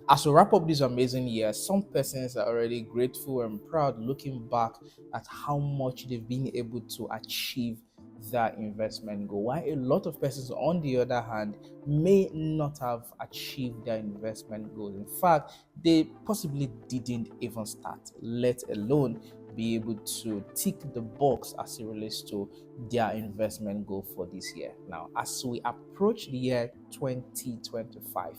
As we wrap up this amazing year, some persons are already grateful and proud looking back at how much they've been able to achieve their investment goal. While a lot of persons, on the other hand, may not have achieved their investment goals. In fact, they possibly didn't even start, let alone be able to tick the box as it relates to their investment goal for this year. Now, as we approach the year 2025,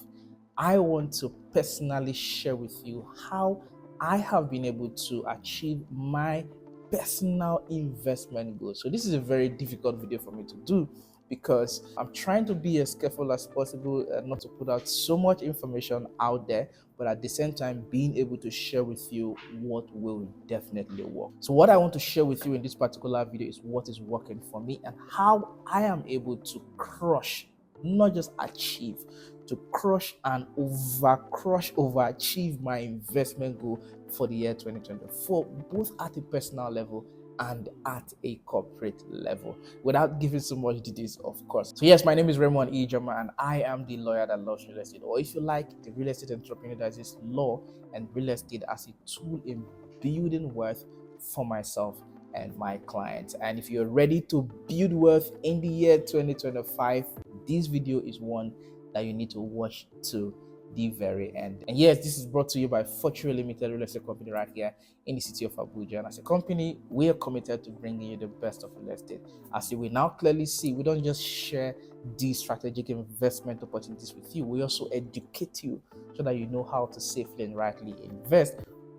I want to personally share with you how I have been able to achieve my personal investment goals. So this is a very difficult video for me to do because I'm trying to be as careful as possible and not to put out so much information out there, but at the same time being able to share with you what will definitely work. So what I want to share with you in this particular video is what is working for me and how I am able to crush, not just achieve, to crush and overachieve my investment goal for the year 2024, both at a personal level and at a corporate level, without giving so much details, of course. So yes, my name is Raymond Ejama, and I am the lawyer that loves real estate, or if you like, the real estate entrepreneur that is law and real estate as a tool in building wealth for myself and my clients. And if you're ready to build wealth in the year 2025, this video is one that you need to watch to the very end. And yes, this is brought to you by Fortreal Rei Ltd, real estate company right here in the city of Abuja. And as a company, we are committed to bringing you the best of real estate. As you will now clearly see, we don't just share these strategic investment opportunities with you, we also educate you so that you know how to safely and rightly invest,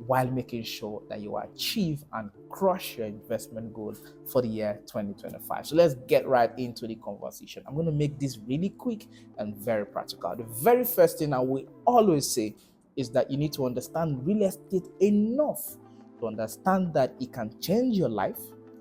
while making sure that you achieve and crush your investment goal for the year 2025. So let's get right into the conversation. I'm going to make this really quick and very practical. The very first thing I will always say is that you need to understand real estate enough to understand that it can change your life,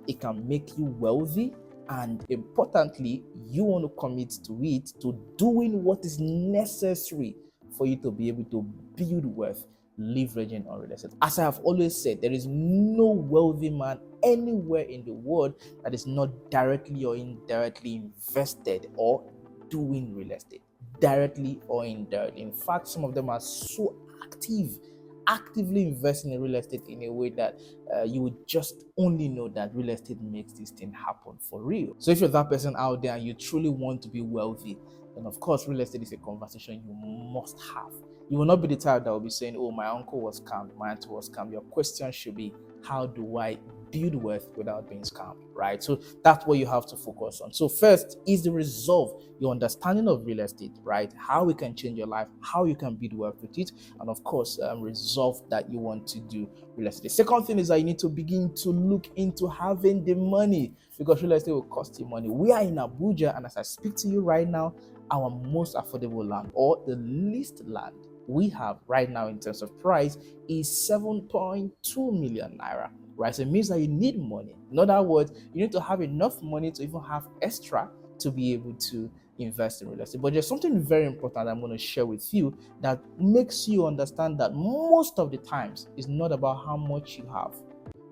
it can make you wealthy, and importantly, you want to commit to it, to doing what is necessary for you to be able to build wealth leveraging on real estate. As I have always said, there is no wealthy man anywhere in the world that is not directly or indirectly invested or doing real estate, directly or indirectly. In fact, some of them are so actively investing in real estate in a way that you would just only know that real estate makes this thing happen for real. So if you're that person out there and you truly want to be wealthy, then of course real estate is a conversation you must have. You will not be the type that will be saying, oh, my uncle was scammed, my auntie was scammed. Your question should be, how do I build wealth without being scammed, right? So that's what you have to focus on. So first is the resolve, your understanding of real estate, right? How it can change your life, how you can build wealth with it, and of course, resolve that you want to do real estate. The second thing is that you need to begin to look into having the money, because real estate will cost you money. We are in Abuja, and as I speak to you right now, our most affordable land, or the least land we have right now in terms of price, is 7.2 million naira, right? So it means that you need money. In other words, you need to have enough money to even have extra to be able to invest in real estate. But there's something very important I'm going to share with you that makes you understand that most of the times it's not about how much you have,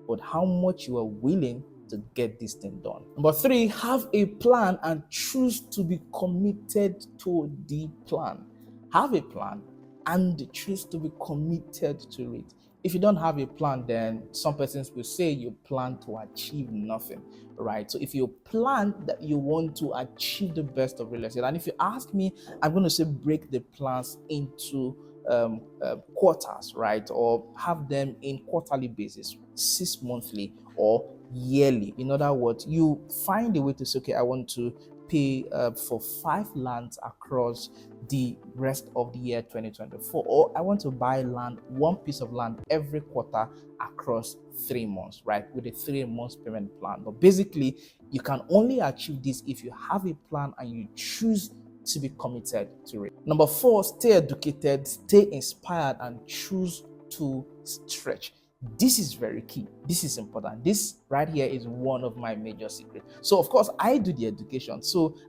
but how much you are willing to get this thing done. Number three, have a plan and choose to be committed to the plan. Have a plan and choose to be committed to it. If you don't have a plan, then some persons will say you plan to achieve nothing, right? So if you plan that you want to achieve the best of real estate, and if you ask me, I'm going to say break the plans into quarters, right? Or have them in quarterly basis, 6 monthly or yearly. In other words, you find a way to say, okay, I want to pay for 5 lands across the rest of the year 2024, or I want to buy land, one piece of land every quarter across 3 months, right, with a 3 months payment plan. But basically, you can only achieve this if you have a plan and you choose to be committed to it. Number 4, stay educated, stay inspired, and choose to stretch. This is very key. This is important. This right here is one of my major secrets. So of course I do the education.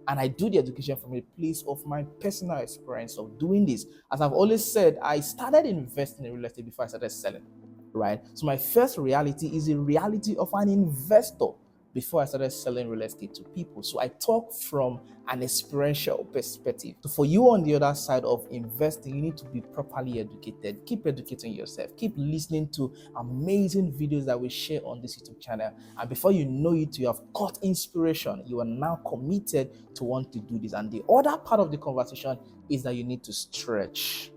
And I do the education from a place of my personal experience of doing this. As I've always said, I started investing in real estate before I started selling, right? So my first reality is a reality of an investor before I started selling real estate to people. So I talk from an experiential perspective. So for you on the other side of investing, you need to be properly educated. Keep educating yourself. Keep listening to amazing videos that we share on this YouTube channel. And before you know it, you have caught inspiration. You are now committed to want to do this. And the other part of the conversation is that you need to stretch.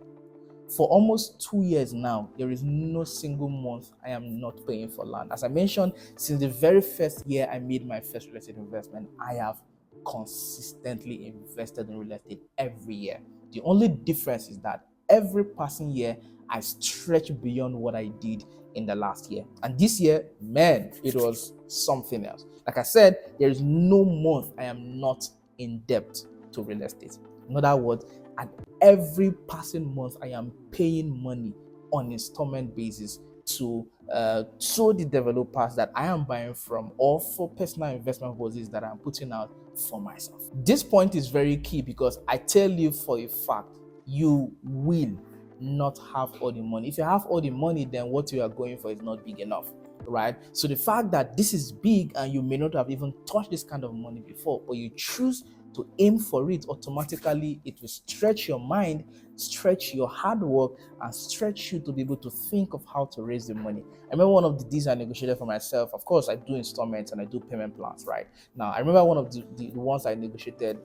For almost 2 years now, there is no single month I am not paying for land. As I mentioned, since the very first year I made my first real estate investment, I have consistently invested in real estate every year. The only difference is that every passing year, I stretch beyond what I did in the last year. And this year, man, it was something else. Like I said, there is no month I am not in debt to real estate. In other words, at every passing month, I am paying money on installment basis to the developers that I am buying from, or for personal investment purposes that I'm putting out for myself. This point is very key because I tell you for a fact, you will not have all the money. If you have all the money, then what you are going for is not big enough, right? So the fact that this is big and you may not have even touched this kind of money before, but you choose to aim for it, automatically it will stretch your mind, stretch your hard work, and stretch you to be able to think of how to raise the money. I remember one of the deals I negotiated for myself. Of course, I do installments and I do payment plans, right? Now, I remember one of the ones I negotiated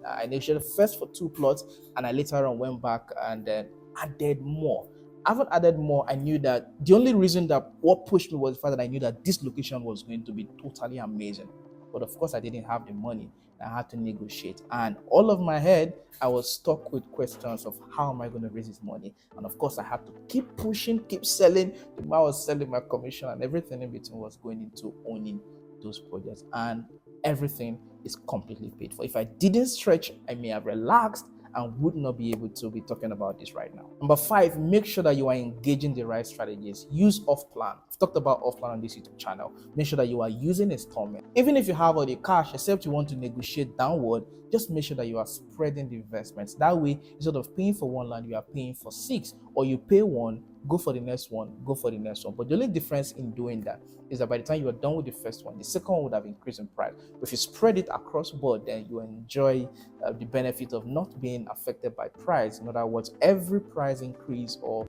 first for 2 plots, and I later on went back and then added more. I haven't added more. I knew that the only reason that what pushed me was the fact that I knew that this location was going to be totally amazing. But of course, I didn't have the money. I had to negotiate. And all of my head, I was stuck with questions of how am I going to raise this money? And of course, I had to keep pushing, keep selling. The man was selling my commission, and everything in between was going into owning those projects. And everything is completely paid for. If I didn't stretch, I may have relaxed and would not be able to be talking about this right now. Number 5, make sure that you are engaging the right strategies. Use off-plan. I've talked about off-plan on this YouTube channel. Make sure that you are using installment. Even if you have all the cash, except you want to negotiate downward, just make sure that you are spreading the investments. That way, instead of paying for one land, you are paying for 6, or you pay one, go for the next one, go for the next one. But the only difference in doing that is that by the time you are done with the first one, the second one would have increased in price. But if you spread it across board, then you enjoy the benefit of not being affected by price. In other words, every price increase or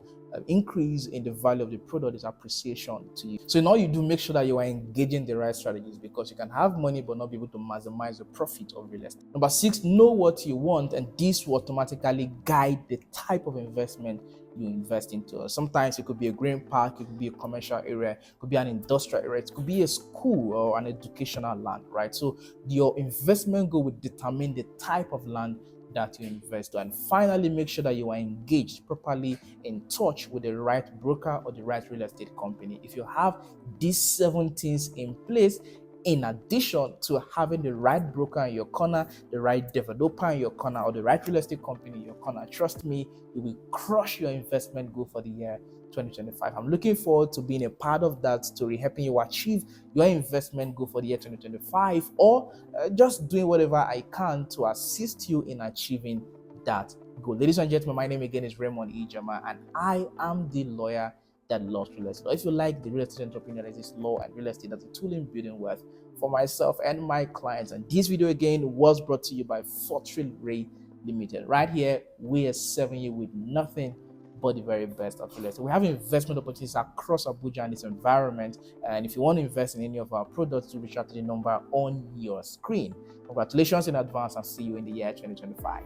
increase in the value of the product is appreciation to you. So in all you do, make sure that you are engaging the right strategies, because you can have money but not be able to maximize the profit of real estate. Number 6, know what you want, and this will automatically guide the type of investment you invest into. Sometimes it could be a green park, it could be a commercial area, it could be an industrial area, it could be a school or an educational land, right? So your investment goal will determine the type of land that you invest to. And finally, make sure that you are engaged properly, in touch with the right broker or the right real estate company. If you have these 7 things in place, in addition to having the right broker in your corner, the right developer in your corner, or the right real estate company in your corner, trust me, you will crush your investment goal for the year 2025. I'm looking forward to being a part of that story, helping you achieve your investment goal for the year 2025, or just doing whatever I can to assist you in achieving that goal. Ladies and gentlemen, my name again is Raymond Ijama, and I am the lawyer that loves real estate. Or if you like the real estate entrepreneur, that is law and real estate as a tool in building wealth for myself and my clients. And this video again was brought to you by Fortreal Rei Ltd. Right here, we are serving you with nothing but the very best of real estate. We have investment opportunities across Abuja and its environment. And if you want to invest in any of our products, do reach out to the number on your screen. Congratulations in advance, and see you in the year 2025.